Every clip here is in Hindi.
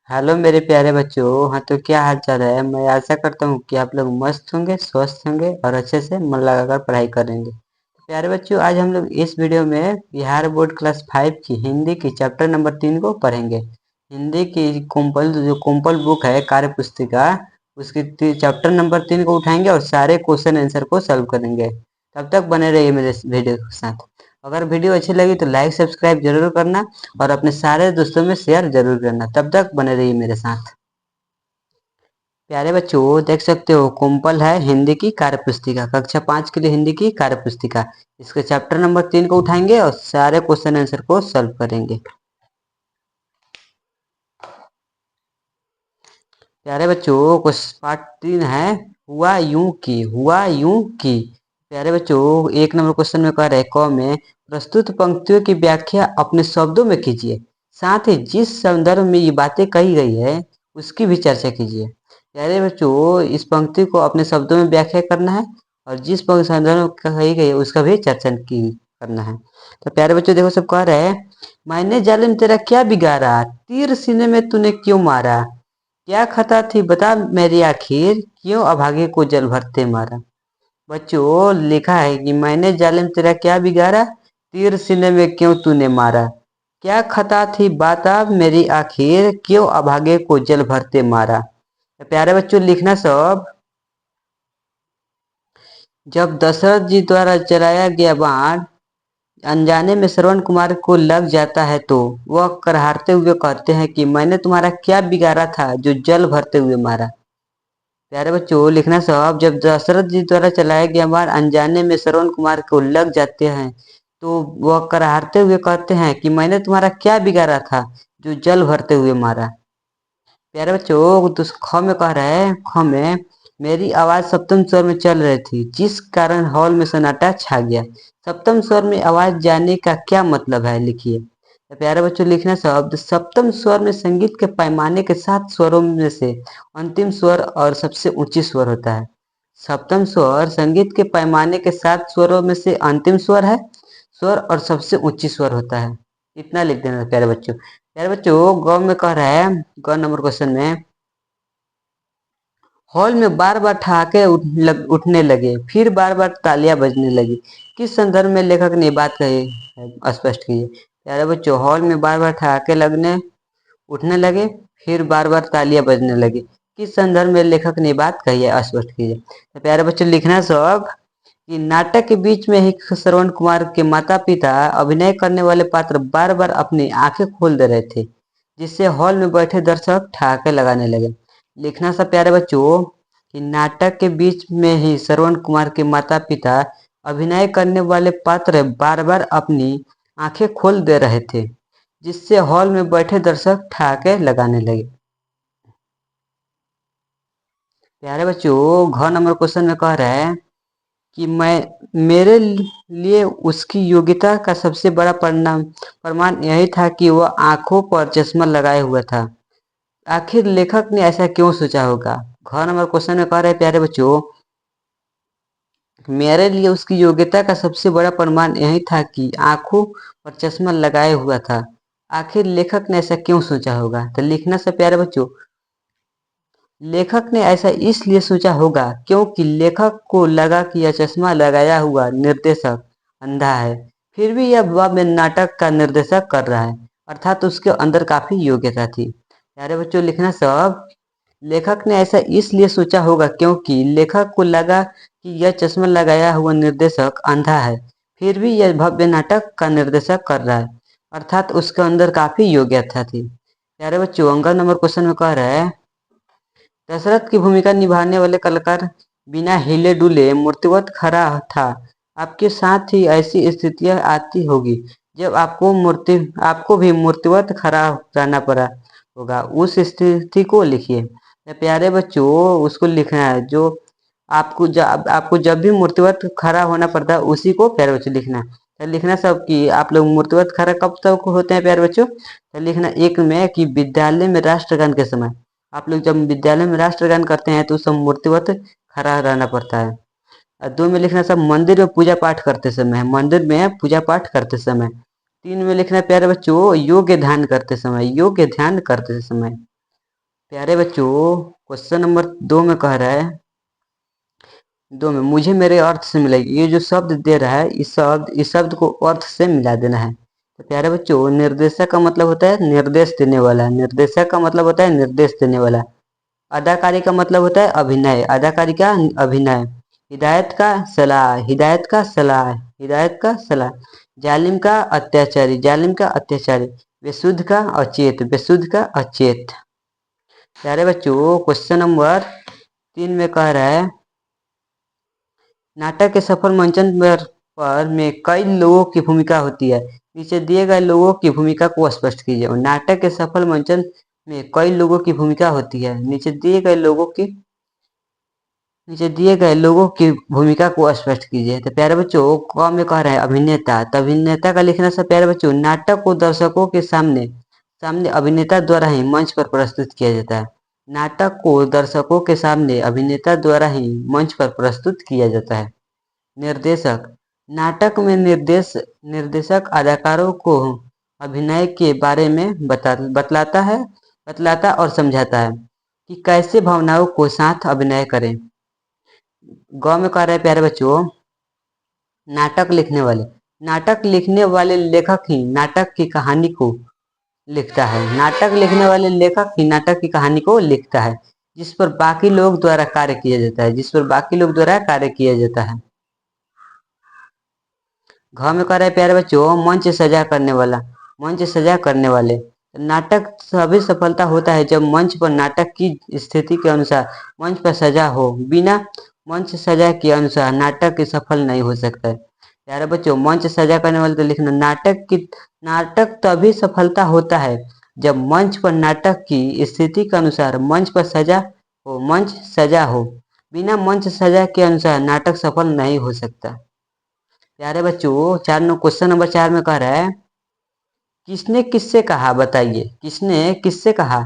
हेलो मेरे प्यारे बच्चों। हाँ, तो क्या हाल चाल है। मैं आशा करता हूँ कि आप लोग मस्त होंगे, स्वस्थ होंगे और अच्छे से मन लगाकर पढ़ाई करेंगे। प्यारे बच्चों, आज हम लोग इस वीडियो में बिहार बोर्ड क्लास 5 की हिंदी की चैप्टर नंबर 3 को पढ़ेंगे। हिंदी की कुंपल बुक है कार्य पुस्तिका, उसकी चैप्टर नंबर 3 को उठाएंगे और सारे क्वेश्चन आंसर को सॉल्व करेंगे। तब तक बने रहिए मेरे वीडियो के साथ। अगर वीडियो अच्छी लगी तो लाइक सब्सक्राइब जरूर करना और अपने सारे दोस्तों में शेयर जरूर करना। तब तक बने रहिए मेरे साथ। प्यारे बच्चों, देख सकते हो कुंपल है हिंदी की कार्य पुस्तिका, कक्षा 5 के लिए हिंदी की कार्य पुस्तिका। इसके चैप्टर नंबर 3 को उठाएंगे और सारे क्वेश्चन आंसर को सॉल्व करेंगे। प्यारे बच्चों, क्वेश्चन पार्ट 3 है हुआ यूं की। प्यारे बच्चों, एक नंबर क्वेश्चन में कह रहे क में प्रस्तुत पंक्तियों की व्याख्या अपने शब्दों में कीजिए, साथ ही जिस संदर्भ में ये बातें कही गई है उसकी भी चर्चा कीजिए। प्यारे बच्चों, इस पंक्ति को अपने शब्दों में व्याख्या करना है और जिस संदर्भ में कही गई है उसका भी चर्चा की करना है। तो प्यारे बच्चों देखो, सब कह रहे हैं मैंने जालिम तेरा क्या बिगाड़ा, तीर सीने में तूने क्यों मारा, क्या खता थी बता मेरी आखिर, क्यों अभागे को जल भरते मारा। बच्चों, लिखा है कि मैंने जालिम तेरा क्या बिगाड़ा, तीर सीने में क्यों तूने मारा, क्या खता थी बता मेरी आखिर, क्यों अभागे को जल भरते मारा। तो प्यारे बच्चों, लिखना सब। जब दशरथ जी द्वारा चलाया गया बाण अनजाने में श्रवण कुमार को लग जाता है तो वह करहारते हुए कहते हैं कि मैंने तुम्हारा क्या बिगाड़ा था जो जल भरते हुए मारा। प्यारे बच्चों, लिखना सब। जब दशरथ जी द्वारा चलाया गया बाण अनजाने में श्रवण कुमार को लग जाते हैं तो वह कराहते हुए कहते हैं कि मैंने तुम्हारा क्या बिगाड़ा था जो जल भरते हुए मारा। प्यारे बच्चों, तो ख में कह रहे हैं ख में मेरी आवाज सप्तम स्वर में चल रही थी जिस कारण हॉल में सन्नाटा छा गया। सप्तम स्वर में आवाज जाने का क्या मतलब है, लिखिए। तो प्यारे बच्चों, लिखना शब्द सप्तम स्वर में संगीत के पैमाने के 7 स्वरों में से अंतिम स्वर और सबसे ऊंची स्वर होता है। सप्तम स्वर संगीत के पैमाने के 7 स्वरों में से अंतिम स्वर है, स्वर और सबसे ऊंची स्वर होता है। इतना लिख देना प्यारे बच्चों। प्यारे बच्चों, ग में कह रहा है, ग नंबर क्वेश्चन में हॉल में बार बार ठहाके उठने लगे, फिर बार बार तालियां बजने लगी। किस संदर्भ में लेखक ने बात कही है, स्पष्ट कीजिए। प्यारे बच्चों, हॉल में बार बार ठहाके लगने उठने लगे, फिर बार बार तालियां बजने लगी। किस संदर्भ में लेखक ने बात कही है, स्पष्ट कीजिए। तो प्यारे बच्चों, लिखना सब कि नाटक के बीच में ही श्रवण कुमार के माता पिता अभिनय करने वाले पात्र बार बार अपनी आंखें खोल दे रहे थे, जिससे हॉल में बैठे दर्शक ठहाके लगाने लगे। लिखना सा प्यारे बच्चों कि नाटक के बीच में ही श्रवण कुमार के माता पिता अभिनय करने वाले पात्र बार बार अपनी आंखें खोल दे रहे थे, जिससे हॉल में बैठे दर्शक ठहाके लगाने लगे। प्यारे बच्चों, घ नंबर क्वेश्चन में कह रहा है कि मेरे लिए उसकी योग्यता का सबसे बड़ा प्रमाण यही था कि वह आंखों पर चश्मा लगाए हुआ था। आखिर लेखक ने ऐसा क्यों सोचा होगा। घ नंबर क्वेश्चन में कह रहे हैं प्यारे बच्चों, मेरे लिए उसकी योग्यता का सबसे बड़ा प्रमाण यही था कि आंखों पर चश्मा लगाए हुआ था। आखिर लेखक ने ऐसा क्यों सोचा होगा। तो लिखना से प्यारे बच्चों, लेखक ने ऐसा इसलिए सोचा होगा क्योंकि लेखक को लगा कि यह चश्मा लगाया हुआ निर्देशक अंधा है, फिर भी यह भव्य नाटक का निर्देशक कर रहा है, अर्थात उसके अंदर काफी योग्यता थी। प्यारे बच्चों, लिखना सब। लेखक ने ऐसा इसलिए सोचा होगा क्योंकि लेखक को लगा कि यह चश्मा लगाया हुआ निर्देशक अंधा है, फिर भी यह भव्य नाटक का निर्देशक कर रहा है, अर्थात उसके अंदर काफी योग्यता थी। प्यारे बच्चों, अंगन नंबर क्वेश्चन में कह रहा है दशरथ की भूमिका निभाने वाले कलाकार बिना हिले डुले मूर्तिवत खड़ा था। आपके साथ ही ऐसी स्थितियां आती होगी जब आपको भी मूर्तिवत खड़ा रहना पड़ा होगा। उस स्थिति को लिखिए। प्यारे बच्चों, उसको लिखना है जो आपको जब भी मूर्तिवत खड़ा होना पड़ता है उसी को प्यारे बच्चों लिखना है। तो लिखना सब कि आप लोग मूर्तिवत खड़ा कब तक होते हैं प्यारे बच्चों। तो लिखना एक में कि विद्यालय में राष्ट्रगान के समय। आप लोग जब विद्यालय में राष्ट्रगान करते हैं तो सब मूर्तिवत खड़ा रहना पड़ता है। और दो में लिखना सब मंदिर में पूजा पाठ करते समय, मंदिर में पूजा पाठ करते समय। तीन में लिखना प्यारे बच्चों योग्य ध्यान करते समय, योग्य ध्यान करते समय। प्यारे बच्चों, क्वेश्चन नंबर 2 में कह रहा है, 2 में मुझे मेरे अर्थ से मिलाइए। ये जो शब्द दे रहा है, इस शब्द को अर्थ से मिला देना है। तो प्यारे बच्चों, निर्देशक का मतलब होता है निर्देश देने वाला। निर्देशक का मतलब होता है निर्देश देने वाला। अदाकारी का मतलब होता है अभिनय। अदाकारी का अभिनय। हिदायत का सलाह। हिदायत का सलाह। हिदायत का सलाह। जालिम का अत्याचारी। जालिम का अत्याचारी। बेसुध का अचेत। बेसुध का अचेत। प्यारे बच्चों, क्वेश्चन नंबर 3 में कह रहा है, नाटक के सफल मंचन पर में कई लोगों की भूमिका होती है। नीचे दिए गए लोगों की भूमिका को स्पष्ट कीजिए। नाटक के सफल मंचन में कई लोगों की भूमिका होती है। नीचे दिए गए लोगों की भूमिका को स्पष्ट कीजिए। तो प्यारे बच्चों, क में कह रहे हैं अभिनेता। तो अभिनेता का लिखना से प्यारे बच्चों, नाटक को दर्शकों के सामने सामने अभिनेता द्वारा ही मंच पर प्रस्तुत किया जाता है। नाटक को दर्शकों के सामने अभिनेता द्वारा ही मंच पर प्रस्तुत किया जाता है। निर्देशक। नाटक में निर्देशक अदाकारों को अभिनय के बारे में बतलाता और समझाता है कि कैसे भावनाओं को साथ अभिनय करें। ग में कह रहे हैं प्यारे बच्चों, नाटक लिखने वाले। नाटक लिखने वाले लेखक ही नाटक की कहानी को लिखता है। नाटक लिखने वाले लेखक ही नाटक की कहानी को लिखता है, जिस पर बाकी लोग द्वारा कार्य किया जाता है। जिस पर बाकी लोग द्वारा कार्य किया जाता है। घ में कह रहे हैं प्यारे बच्चों, मंच सजा करने वाला। मंच सजा करने वाले। नाटक तभी सफलता होता है जब मंच पर नाटक की स्थिति के अनुसार मंच पर सजा हो। बिना मंच सजा के अनुसार नाटक सफल नहीं हो सकता है। प्यारे बच्चों, मंच सजा करने वाले तो लिखना, नाटक तभी सफलता होता है जब मंच पर नाटक की स्थिति के अनुसार मंच पर मंच सजा हो। बिना मंच सजा के अनुसार नाटक सफल नहीं हो सकता। प्यारे बच्चों, क्वेश्चन नंबर 4 में कह रहा है, किसने किससे कहा, बताइए किसने किससे कहा।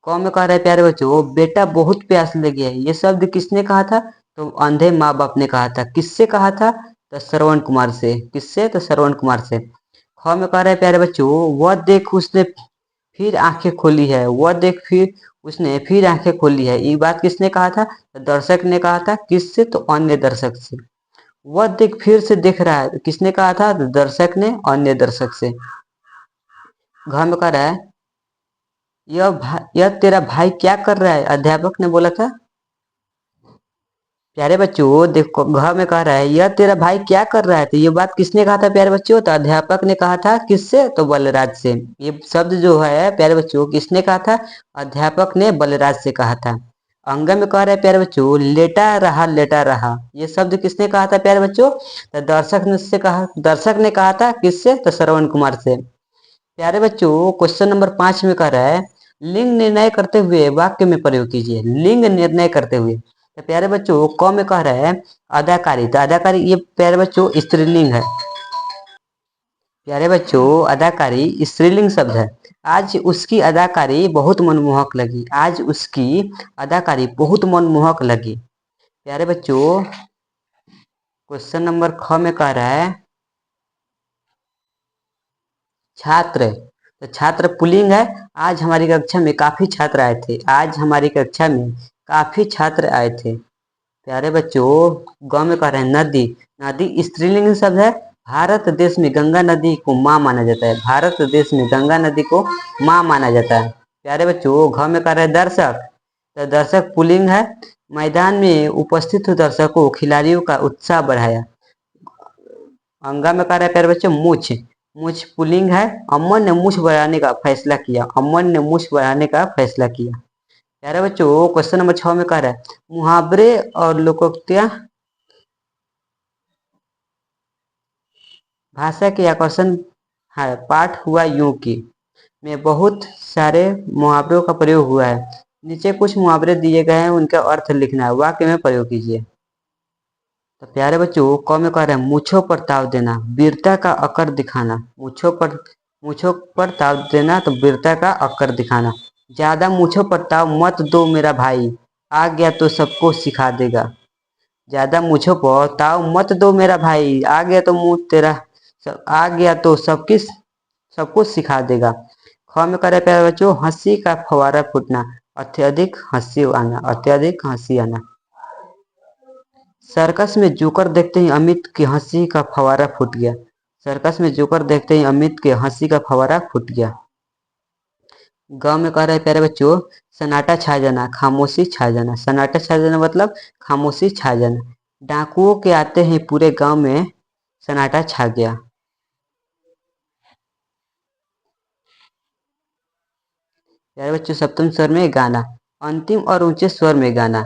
क में कह रहा है प्यारे बच्चों, बेटा बहुत प्यास लगी है। ये शब्द किसने कहा था? तो अंधे माँ बाप ने कहा था। किससे कहा था? तो श्रवण कुमार से। किससे? तो श्रवण कुमार से। ख में कह रहा है प्यारे बच्चों, वह देख उसने फिर आंखें खोली है। वह देख फिर उसने फिर आंखें खोली है। ये बात किसने कहा था? तो दर्शक ने कहा था। किससे? तो अन्य दर्शक से। वह देख फिर से देख रहा है, किसने कहा था? तो दर्शक ने अन्य दर्शक से। घर में कह रहा है, यह तेरा भाई क्या कर रहा है? अध्यापक ने बोला था। प्यारे बच्चों देखो, घर में कह रहा है, यह तेरा भाई क्या कर रहा है? तो ये बात किसने कहा था प्यारे बच्चों? तो अध्यापक ने कहा था। किससे? तो बलराज से। ये शब्द जो है प्यारे बच्चों, किसने कहा था? अध्यापक ने बलराज से कहा था। अंग में कह रहा है प्यारे बच्चों, लेटा रहा लेटा रहा। ये शब्द किसने कहा था प्यारे बच्चों? तो दर्शक ने कहा था। किससे? तो श्रवण कुमार से। प्यारे बच्चों, क्वेश्चन नंबर 5 में कह रहा है, लिंग निर्णय करते हुए वाक्य में प्रयोग कीजिए। लिंग निर्णय करते हुए। तो प्यारे बच्चों, क में कह रहा है अदाकारी। तो अदाकारी ये प्यारे बच्चों स्त्रीलिंग है। प्यारे बच्चों, अदाकारी स्त्रीलिंग शब्द है। आज उसकी अदाकारी बहुत मनमोहक लगी। आज उसकी अदाकारी बहुत मनमोहक लगी। प्यारे बच्चों, क्वेश्चन नंबर ख में कह रहा है, छात्र। तो छात्र पुल्लिंग है। आज हमारी कक्षा में काफी छात्र आए थे। आज हमारी कक्षा में काफी छात्र आए थे। प्यारे बच्चों, ग में कह रहे हैं नदी। नदी स्त्रीलिंग शब्द है। भारत देश में गंगा नदी को माँ माना जाता है। भारत देश में गंगा नदी को माँ माना जाता है। प्यारे बच्चों, घ में कह रहे हैं दर्शक। तो दर्शक पुल्लिंग है। मैदान में उपस्थित दर्शकों खिलाड़ियों का उत्साह बढ़ाया। अंगा में कह रहा है प्यारे बच्चों मूछ। मूछ पुल्लिंग है। अमन ने मूछ बढ़ाने का फैसला किया। अमन ने मूछ बढ़ाने का फैसला किया। प्यारे बच्चों, क्वेश्चन नंबर 6 में कह रहा है, मुहावरे और लोकोक्तियां भाषा के आकर्षण है। पाठ हुआ यूं कि में बहुत सारे मुहावरों का प्रयोग हुआ है। नीचे कुछ मुहावरे दिए गए हैं, उनका अर्थ लिखना है। वाक्य में प्रयोग कीजिए। तो प्यारे बच्चों, क में कह रहे हैं मूछों पर ताव देना, वीरता का अकर दिखाना। मूछों पर ताव देना तो वीरता का अकर दिखाना। ज्यादा मूछों पर ताव मत दो मेरा भाई, आ गया तो सबको सिखा देगा। ज्यादा मूछों पर ताव मत दो मेरा भाई, आ गया तो आ गया तो सबको सिखा देगा। ख में कह रहे हैं प्यारे बच्चों, हंसी का फवारा फूटना। अत्यधिक हंसी आना, अत्यधिक हंसी आना। सर्कस में जोकर देखते ही अमित की हंसी का फवारा फूट गया। सर्कस में जोकर देखते ही अमित के हंसी का फवारा फूट गया। गांव में कह रहे प्यारे बच्चों, सन्नाटा छा जाना, खामोशी छा जाना। सन्नाटा छा जाना मतलब खामोशी छा जाना। डाकुओं के आते ही पूरे गांव में सन्नाटा छा गया। प्यारे बच्चों, सप्तम स्वर में गाना, अंतिम और ऊंचे स्वर में गाना।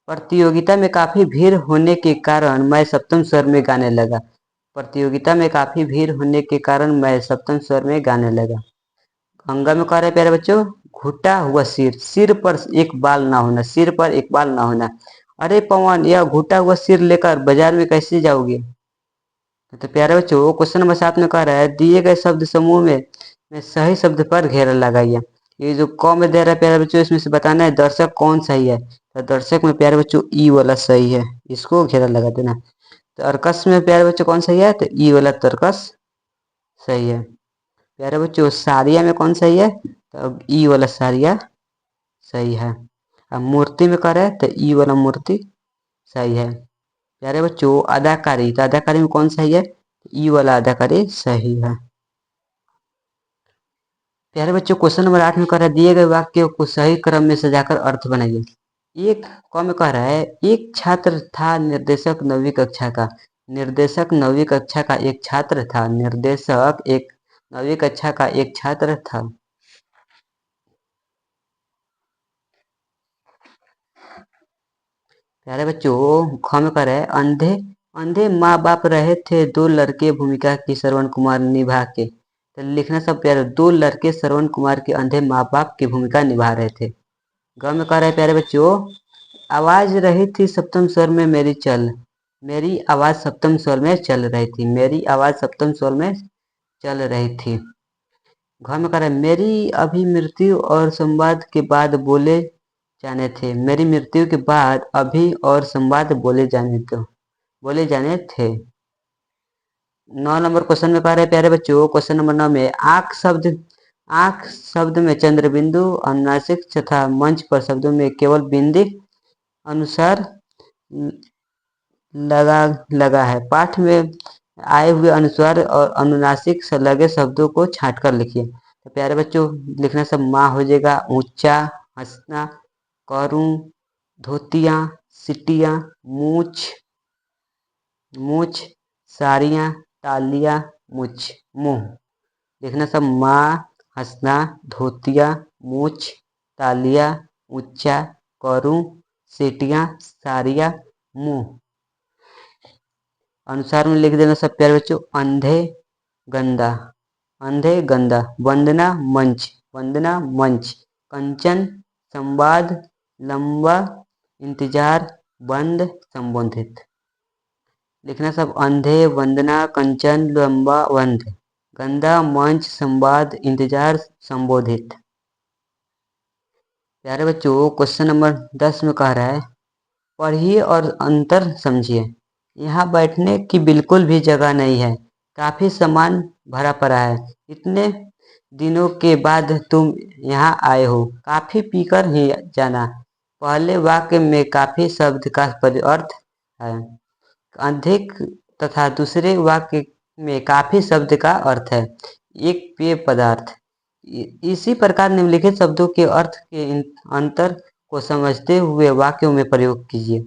प्रतियोगिता में काफी भीड़ होने के कारण मैं सप्तम स्वर में गाने लगा। प्रतियोगिता में काफी भीड़ होने के कारण मैं सप्तम स्वर में गाने लगा। गंगा में कह रहे प्यारे बच्चों, घुटा हुआ सिर, सिर पर एक बाल ना होना, सिर पर एक बाल ना होना। अरे पवन, यह घुटा हुआ सिर लेकर बाजार में कैसे जाओगे? तो प्यारे बच्चों, क्वेश्चन नंबर 7 में कह रहा है, दिए गए शब्द समूह में सही शब्द पर घेरा लगाइए। ये जो क में दे रहा है प्यारे बच्चों, इसमें से बताना है दर्शक कौन सही है। तो दर्शक में प्यारे बच्चों ई वाला सही है, इसको घेरा लगा देना। तर्कस में प्यारे बच्चों कौन सही है? तो ई वाला तर्कस सही है। प्यारे बच्चों, सारिया में कौन सही है? तो ई वाला सारिया सही है। अब मूर्ति में कह रहा है तो ई वाला मूर्ति सही है। प्यारे बच्चों, अदाकारी, तो अदाकारी में कौन सही है? ई वाला अदाकारी सही है। प्यारे बच्चों, क्वेश्चन नंबर 8 में कह रहा है, दिए गए वाक्य को सही क्रम में सजाकर अर्थ बनाइए। एक क में कह रहा है, एक छात्र था निर्देशक 9वीं कक्षा का। निर्देशक 9वीं कक्षा का एक छात्र था। निर्देशक एक 9वीं कक्षा का एक छात्र था। प्यारे बच्चों, ख में कह रहा है, अंधे अंधे माँ बाप रहे थे दो लड़के भूमिका की श्रवण कुमार निभा के। तो लिखना सब प्यारे, दो लड़के श्रवण कुमार के अंधे माँ बाप की भूमिका निभा रहे थे। ग में कह रहे प्यारे बच्चों, आवाज रही थी सप्तम स्वर में मेरी चल, मेरी आवाज सप्तम स्वर में चल रही थी, मेरी आवाज सप्तम स्वर में चल रही थी। घ में कह रहा है, मेरी अभी मृत्यु और संवाद के बाद बोले जाने थे, मेरी मृत्यु के बाद अभी और संवाद बोले जाने थे। 9 नंबर क्वेश्चन में कह रहे प्यारे बच्चों, क्वेश्चन नंबर 9 में आंख शब्द में चंद्रबिंदु, अनुनासिक तथा मंच पर शब्दों में केवल बिंदी अनुसार लगा है। पाठ में आए हुए अनुस्वार और अनुनासिक से लगे शब्दों को छांटकर लिखिए। तो प्यारे बच्चों, लिखना सब माँ हो जाएगा, ऊंचा, हंसना, करूं, धोतिया, सिटिया, मूछ, साड़ियाँ, तालिया, मुंह। लिखना सब माँ, हंसना, धोतिया, मूछ, तालिया, ऊंचा, करूं, सीटियाँ, साड़ियाँ, मुंह। अनुसार में लिख देना सब प्यारे बच्चों, अंधे गंदा, अंधे गंदा, वंदना मंच, कंचन संवाद, लंबा इंतजार, बंद संबोधित। लिखना सब अंधे, वंदना, कंचन, लंबा, बंद, गंदा, मंच, संवाद, इंतजार, संबोधित। प्यारे बच्चों, क्वेश्चन नंबर 10 में कह रहा है, पढ़िए और अंतर समझिए। यहाँ बैठने की बिल्कुल भी जगह नहीं है, काफी सामान भरा पड़ा है। इतने दिनों के बाद तुम यहाँ आए हो, काफी पीकर ही जाना। पहले वाक्य में काफी शब्द का अर्थ है अधिक तथा दूसरे वाक्य में काफी शब्द का अर्थ है एक पेय पदार्थ। इसी प्रकार निम्नलिखित शब्दों के अर्थ के अंतर को समझते हुए वाक्यों में प्रयोग कीजिए।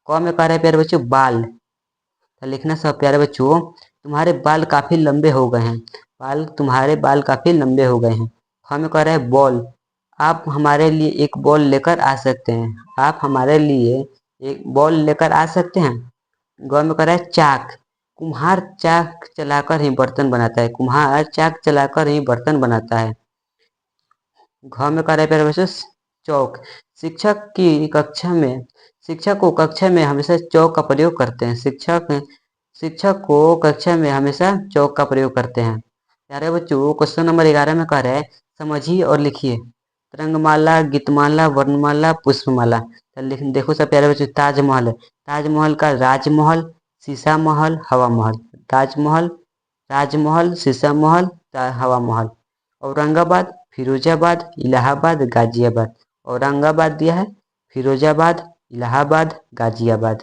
क में कह रहे प्यारे बच्चों, बाल। तो लिखना सब प्यारे बच्चों, तुम्हारे बाल काफी लंबे हो गए हैं, तुम्हारे बाल काफी लंबे हो गए हैं। ख में कह रहे हैं, बॉल, आप हमारे लिए एक बॉल लेकर आ सकते हैं, आप हमारे लिए एक बॉल लेकर आ सकते हैं। ग में कह रहा है, चाक, कुम्हार चाक चलाकर ही बर्तन बनाता है, कुम्हार चाक चलाकर ही बर्तन बनाता है। घ में कह रहा है प्यारे बच्चों, चौक, शिक्षक को कक्षा में हमेशा चौक का प्रयोग करते हैं, शिक्षक को कक्षा में हमेशा चौक का प्रयोग करते हैं। प्यारे बच्चों, क्वेश्चन नंबर 11 में कह रहा है, समझिए और लिखिए। रंगमाला, गीतमाला, वर्णमाला, पुष्पमाला। देखो सब प्यारे बच्चों, ताजमहल, ताजमहल का राजमहल, शीशा महल, हवा महल। ताजमहल, राजमहल, शीशा महल, हवा महल। औरंगाबाद फिरोजाबाद, इलाहाबाद, गाजियाबाद। औरंगाबाद दिया है, फिरोजाबाद, इलाहाबाद, गाजियाबाद।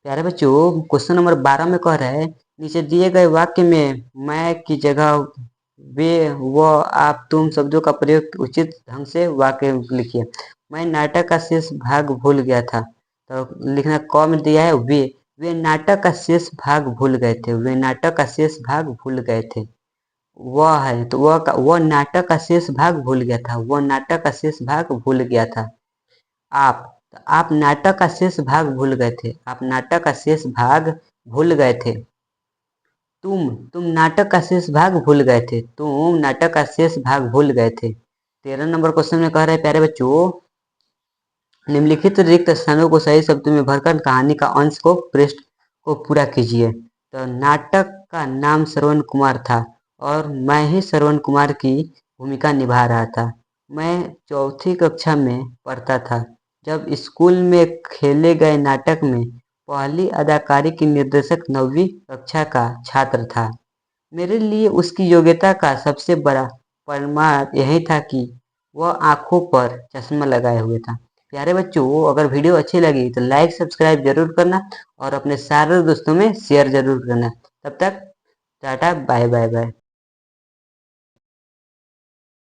प्यारे बच्चों, क्वेश्चन नंबर 12 में कह रहा है नीचे दिए गए वाक्य में मैं की जगह वे, वो, आप, तुम शब्दों का प्रयोग उचित ढंग से वाक्य लिखिए। मैं नाटक का शेष भाग भूल गया था, तो लिखना क में दिया है वे नाटक का शेष भाग भूल गए थे, वे नाटक का शेष भाग भूल गए थे। वह है तो वह नाटक का शेष भाग भूल गया था, वह नाटक का शेष भाग भूल गया था। आप नाटक का शेष भाग भूल गए थे, आप नाटक का शेष भाग भूल गए थे। तुम नाटक का शेष भाग भूल गए थे, तुम नाटक का शेष भाग भूल गए थे। 13 नंबर क्वेश्चन में कह रहे हैं प्यारे बच्चों, निम्नलिखित रिक्त स्थानों को सही शब्दों में भरकर कहानी का अंश को पृष्ठ को पूरा कीजिए। तो नाटक का नाम श्रवण कुमार था और मैं ही श्रवण कुमार की भूमिका निभा रहा था। मैं चौथी कक्षा में पढ़ता था जब स्कूल में खेले गए नाटक में पहली अदाकारी की निर्देशक 9वीं कक्षा का छात्र था। मेरे लिए उसकी योग्यता का सबसे बड़ा प्रमाण यही था कि वह आंखों पर चश्मा लगाए हुए था। प्यारे बच्चों, अगर वीडियो अच्छी लगी तो लाइक सब्सक्राइब जरूर करना और अपने सारे दोस्तों में शेयर जरूर करना। तब तक टाटा, बाय बाय बाय।